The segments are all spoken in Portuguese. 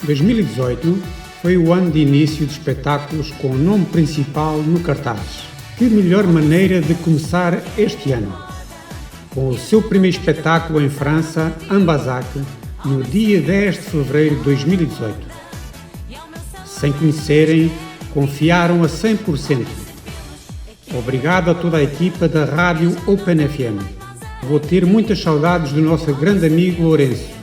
2018 foi o ano de início de espetáculos com o nome principal no cartaz. Que melhor maneira de começar este ano? Com o seu primeiro espetáculo em França, Ambazac, no dia 10 de fevereiro de 2018. Sem conhecerem, confiaram a 100%. Obrigado a toda a equipa da Rádio Open FM. Vou ter muitas saudades do nosso grande amigo Lourenço.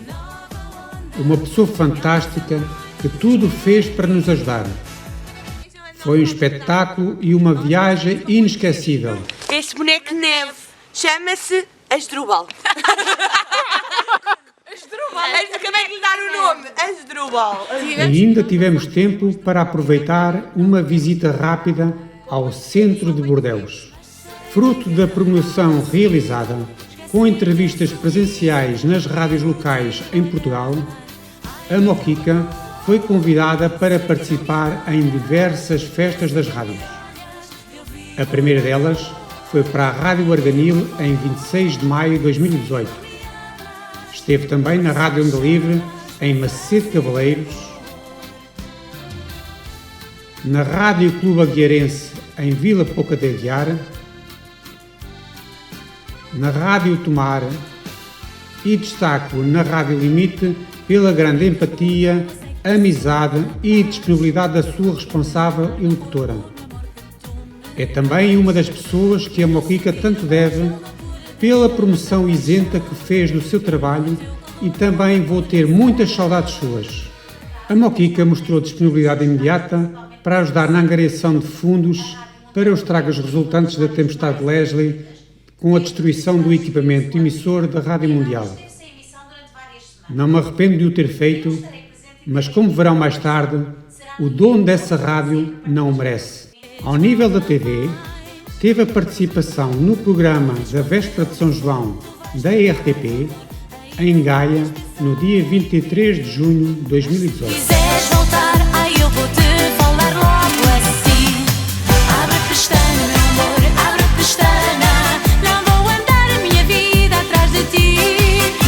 Uma pessoa fantástica que tudo fez para nos ajudar. Foi um espetáculo e uma viagem inesquecível. Este boneco de neve chama-se Asdrúbal. Acabei de lhe dar o nome, Asdrúbal. Ainda tivemos tempo para aproveitar uma visita rápida ao centro de Bordeus. Fruto da promoção realizada, com entrevistas presenciais nas rádios locais em Portugal, a Moquica foi convidada para participar em diversas festas das rádios. A primeira delas foi para a Rádio Arganil em 26 de maio de 2018. Esteve também na Rádio Onda Livre em Macedo Cavaleiros, na Rádio Clube Aguiarense em Vila Pouca de Aguiar, na Rádio Tomar e destaco na Rádio Limite pela grande empatia, amizade e disponibilidade da sua responsável e locutora. É também uma das pessoas que a Moquica tanto deve pela promoção isenta que fez do seu trabalho e também vou ter muitas saudades suas. A Moquica mostrou disponibilidade imediata para ajudar na angariação de fundos para os estragos resultantes da tempestade Leslie com a destruição do equipamento emissor da Rádio Mundial. Não me arrependo de o ter feito, mas como verão mais tarde, o dono dessa rádio não o merece. Ao nível da TV, teve a participação no programa da véspera de São João da RTP, em Gaia, no dia 23 de junho de 2018. Se quiseres voltar, eu vou-te falar logo assim. Abre a pestana, meu amor, abre a pestana. Não vou andar a minha vida atrás de ti.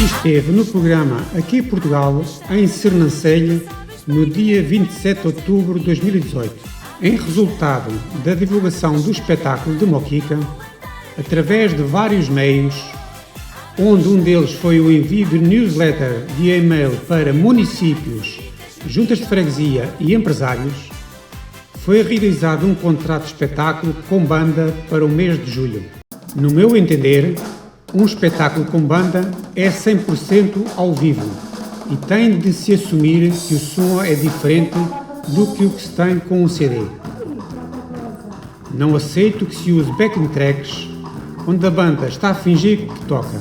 Esteve no programa Aqui Portugal, em Sernancelho, no dia 27 de outubro de 2018. Em resultado da divulgação do espetáculo de Moquica, através de vários meios, onde um deles foi o envio de newsletter de e-mail para municípios, juntas de freguesia e empresários, foi realizado um contrato de espetáculo com banda para o mês de julho. No meu entender, um espetáculo com banda é 100% ao vivo e tem de se assumir que o som é diferente do que o que se tem com um CD. Não aceito que se use backing tracks onde a banda está a fingir que toca.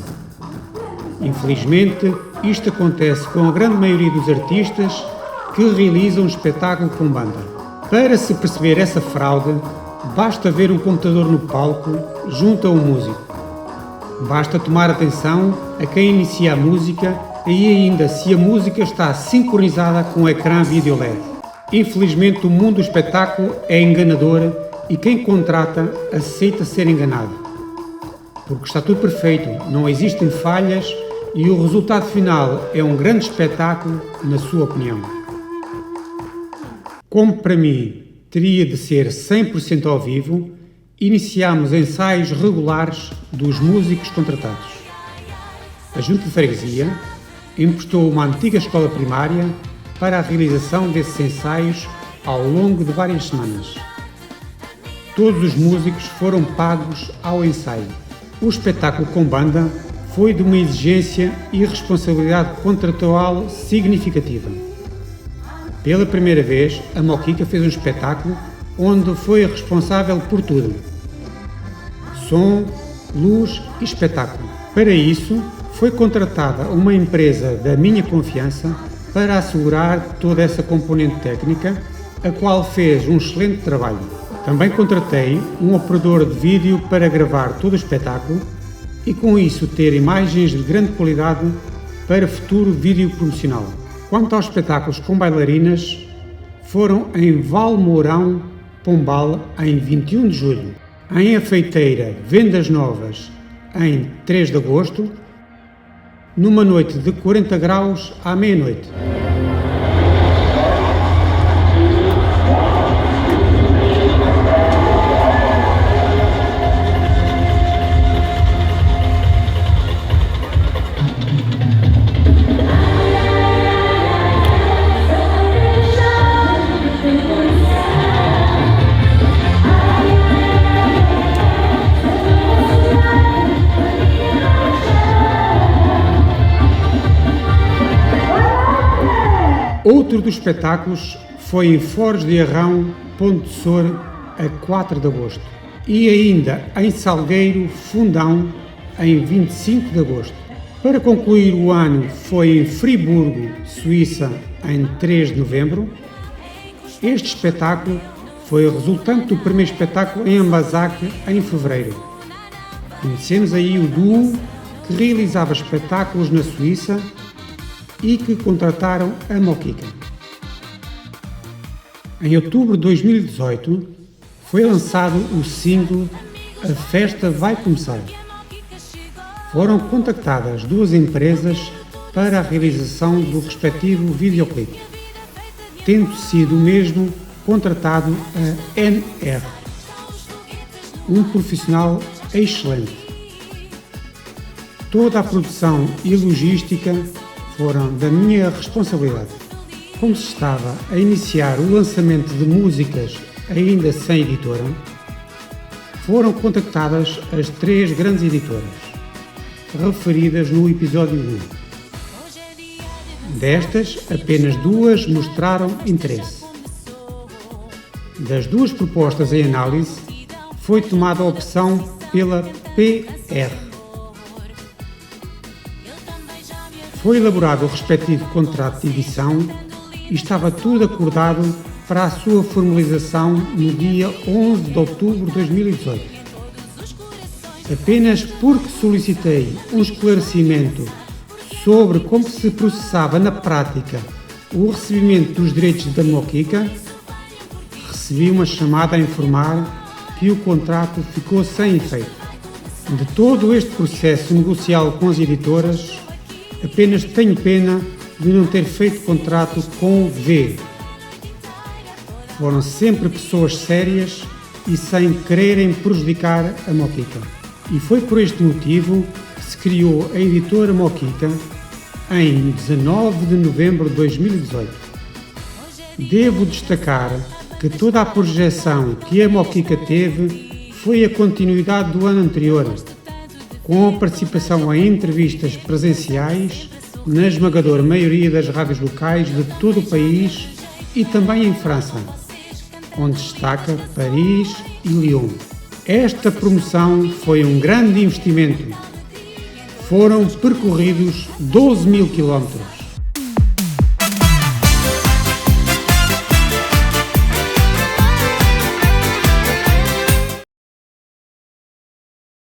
Infelizmente, isto acontece com a grande maioria dos artistas que realizam um espetáculo com banda. Para se perceber essa fraude, basta ver um computador no palco junto a um músico. Basta tomar atenção a quem inicia a música e ainda se a música está sincronizada com o ecrã vídeo LED. Infelizmente o mundo do espetáculo é enganador e quem contrata aceita ser enganado. Porque está tudo perfeito, não existem falhas e o resultado final é um grande espetáculo, na sua opinião. Como para mim teria de ser 100% ao vivo, iniciámos ensaios regulares dos músicos contratados. A Junta de Freguesia emprestou uma antiga escola primária para a realização desses ensaios ao longo de várias semanas. Todos os músicos foram pagos ao ensaio. O espetáculo com banda foi de uma exigência e responsabilidade contratual significativa. Pela primeira vez, a Moquica fez um espetáculo onde foi responsável por tudo: som, luz e espetáculo. Para isso, foi contratada uma empresa da minha confiança para assegurar toda essa componente técnica, a qual fez um excelente trabalho. Também contratei um operador de vídeo para gravar todo o espetáculo e com isso ter imagens de grande qualidade para futuro vídeo promocional. Quanto aos espetáculos com bailarinas, foram em Valmourão, Pombal, em 21 de julho, em Afeiteira, Vendas Novas, em 3 de agosto, numa noite de 40 graus à meia-noite. Outro dos espetáculos foi em Foz de Arrão, Ponte de Sor, a 4 de agosto. E ainda em Salgueiro, Fundão, em 25 de agosto. Para concluir o ano foi em Friburgo, Suíça, em 3 de novembro. Este espetáculo foi resultante do primeiro espetáculo em Ambazac, em fevereiro. Conhecemos aí o duo que realizava espetáculos na Suíça e que contrataram a Moquica. Em outubro de 2018 foi lançado o single A Festa Vai Começar. Foram contactadas duas empresas para a realização do respectivo videoclipe, tendo sido o mesmo contratado a NR, um profissional excelente. Toda a produção e logística foram da minha responsabilidade. Como se estava a iniciar o lançamento de músicas ainda sem editora, foram contactadas as 3 grandes editoras, referidas no episódio 1. Destas, apenas 2 mostraram interesse. Das 2 propostas em análise, foi tomada a opção pela PR. Foi elaborado o respectivo contrato de edição e estava tudo acordado para a sua formalização no dia 11 de outubro de 2018. Apenas porque solicitei um esclarecimento sobre como se processava na prática o recebimento dos direitos da Moquica, recebi uma chamada a informar que o contrato ficou sem efeito. De todo este processo negocial com as editoras, apenas tenho pena de não ter feito contrato com o V. Foram sempre pessoas sérias e sem quererem prejudicar a Moquica. E foi por este motivo que se criou a editora Moquica em 19 de novembro de 2018. Devo destacar que toda a projeção que a Moquica teve foi a continuidade do ano anterior, com a participação em entrevistas presenciais na esmagadora maioria das rádios locais de todo o país e também em França, onde destaca Paris e Lyon. Esta promoção foi um grande investimento. Foram percorridos 12.000 quilómetros.